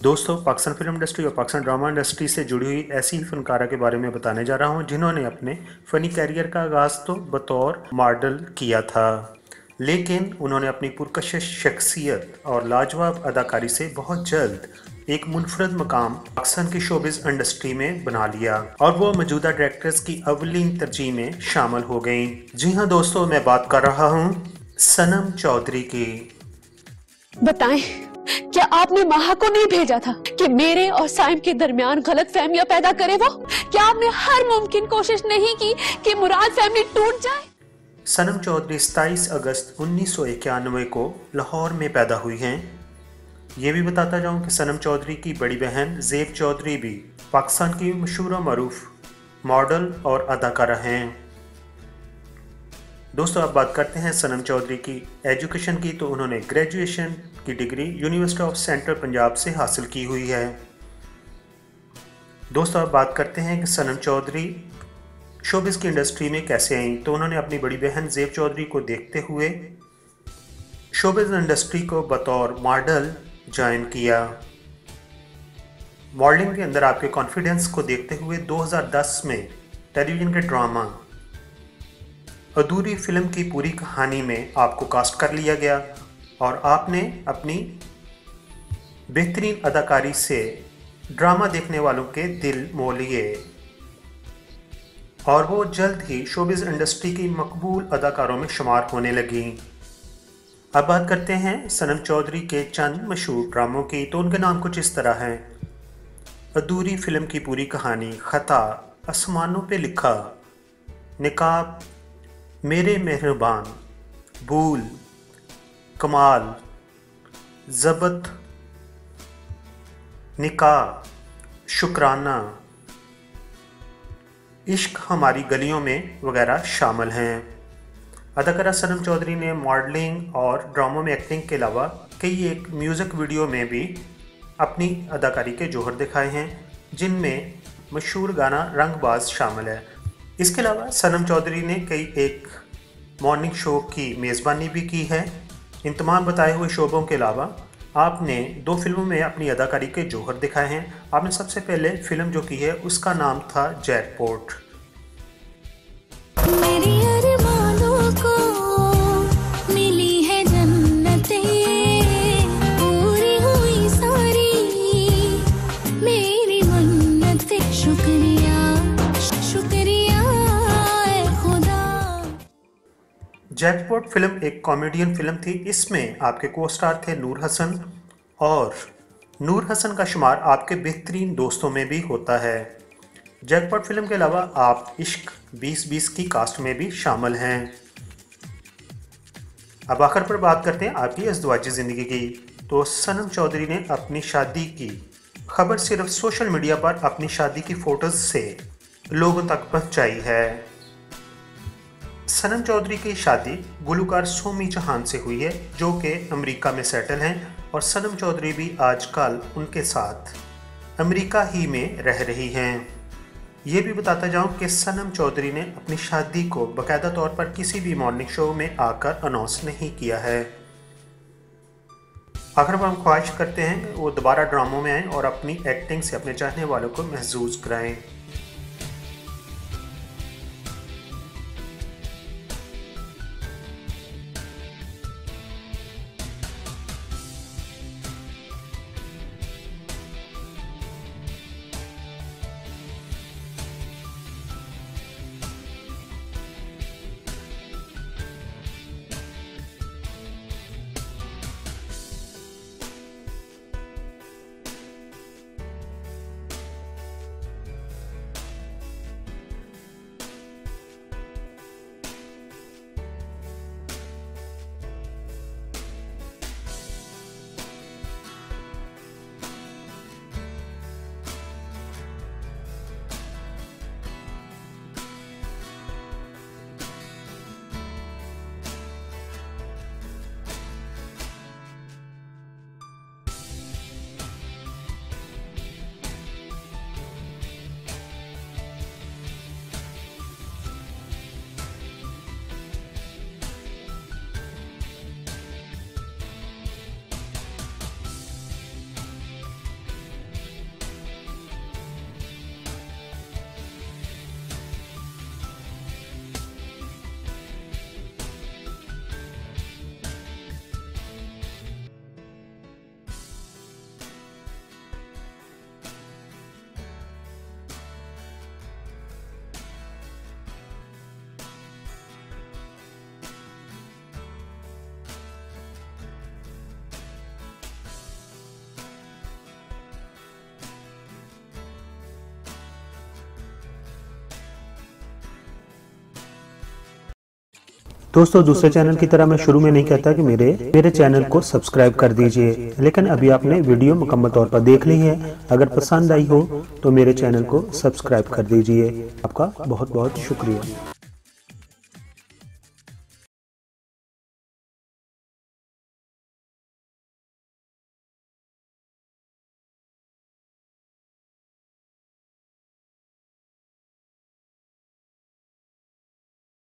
दोस्तों, Pakistan film industry और Pakistan drama industry से जुड़ी हुई ऐसी ही फनकारा के बारे में बताने जा रहा हूँ जिन्होंने अपने फ़नी कैरियर का आगाज़ तो बतौर मॉडल किया था, लेकिन उन्होंने अपनी पुरकशिश शख्सियत और लाजवाब अदाकारी से बहुत जल्द एक मुनफरद मकाम पाकिस्तान की शोबिज़ इंडस्ट्री में बना लिया और वो मौजूदा डायरेक्टर्स की अवलीन तरजीह में शामिल हो गई। जी हाँ दोस्तों, मैं बात कर रहा हूँ सनम चौधरी की। बताएं, क्या आपने माहा को नहीं भेजा था कि मेरे और साइम के दरमियान गलत फहमियां पैदा करे वो? क्या आपने हर मुमकिन कोशिश नहीं की कि मुराद फैमिली टूट जाए? सनम चौधरी 27 अगस्त 1991 को लाहौर में पैदा हुई हैं। ये भी बताता जाऊं कि सनम चौधरी की बड़ी बहन ज़ेब चौधरी भी पाकिस्तान की मशहूर और मरूफ मॉडल और अदाकारा हैं। दोस्तों, अब बात करते हैं सनम चौधरी की एजुकेशन की। तो उन्होंने ग्रेजुएशन की degree university of central Punjab से हासिल की हुई है। दोस्तों, अब बात करते हैं कि सनम चौधरी शोबिज़ की इंडस्ट्री में कैसे आई। तो उन्होंने अपनी बड़ी बहन ज़ेब चौधरी को देखते हुए शोबिज़ इंडस्ट्री को बतौर मॉडल ज्वाइन किया। मॉडलिंग के अंदर आपके कॉन्फिडेंस को देखते हुए 2010 में टेलीविज़न के ड्रामा अधूरी फिल्म की पूरी कहानी में आपको कास्ट कर लिया गया और आपने अपनी बेहतरीन अदाकारी से ड्रामा देखने वालों के दिल मोह लिए और वो जल्द ही शोबिज़ इंडस्ट्री की मकबूल अदाकारों में शुमार होने लगी। अब बात करते हैं सनम चौधरी के चंद मशहूर ड्रामों की। तो उनके नाम कुछ इस तरह हैं: अधूरी फिल्म की पूरी कहानी, खता, आसमानों पे लिखा, निकाब, मेरे मेहरबान, भूल, कमाल, ज़बत, निकाह, शुक्राना, इश्क हमारी गलियों में वगैरह शामिल हैं। अदाकारा सनम चौधरी ने मॉडलिंग और ड्रामों में एक्टिंग के अलावा कई एक म्यूज़िक वीडियो में भी अपनी अदाकारी के जौहर दिखाए हैं, जिनमें मशहूर गाना रंगबाज शामिल है। इसके अलावा सनम चौधरी ने कई एक मॉर्निंग शो की मेज़बानी भी की है। इन तमाम बताए हुए शोबों के अलावा आपने 2 फिल्मों में अपनी अदाकारी के जौहर दिखाए हैं। आपने सबसे पहले फ़िल्म जो की है उसका नाम था जैकपॉट। मिली है जन्नतें, पूरी हुई सारी मेरी मन्नतें, शुक्रिया शुक्रिया खुदा। जैकपॉट फिल्म एक कॉमेडियन फिल्म थी। इसमें आपके को स्टार थे नूर हसन और नूर हसन का शुमार आपके बेहतरीन दोस्तों में भी होता है। जैकपॉट फिल्म के अलावा आप इश्क 2020 की कास्ट में भी शामिल हैं। अब आखिर पर बात करते हैं आपकी अज़दवाजी ज़िंदगी की। तो सनम चौधरी ने अपनी शादी की खबर सिर्फ सोशल मीडिया पर अपनी शादी की फ़ोटोज़ से लोगों तक पहुंचाई है। सनम चौधरी की शादी गुलकार सोमी चौहान से हुई है, जो कि अमेरिका में सेटल हैं और सनम चौधरी भी आजकल उनके साथ अमेरिका ही में रह रही हैं। ये भी बताता जाऊं कि सनम चौधरी ने अपनी शादी को बाकायदा तौर पर किसी भी मॉर्निंग शो में आकर अनाउंस नहीं किया है। आखिर हम ख्वाहिश करते हैं कि वो दोबारा ड्रामों में आएँ और अपनी एक्टिंग से अपने चाहने वालों को महसूस कराएं। दोस्तों दूसरे चैनल की तरह मैं शुरू में नहीं कहता कि मेरे चैनल को सब्सक्राइब कर दीजिए, लेकिन अभी आपने वीडियो मुकम्मल तौर पर देख ली है। अगर पसंद आई हो तो मेरे चैनल को सब्सक्राइब कर दीजिए। आपका बहुत बहुत शुक्रिया।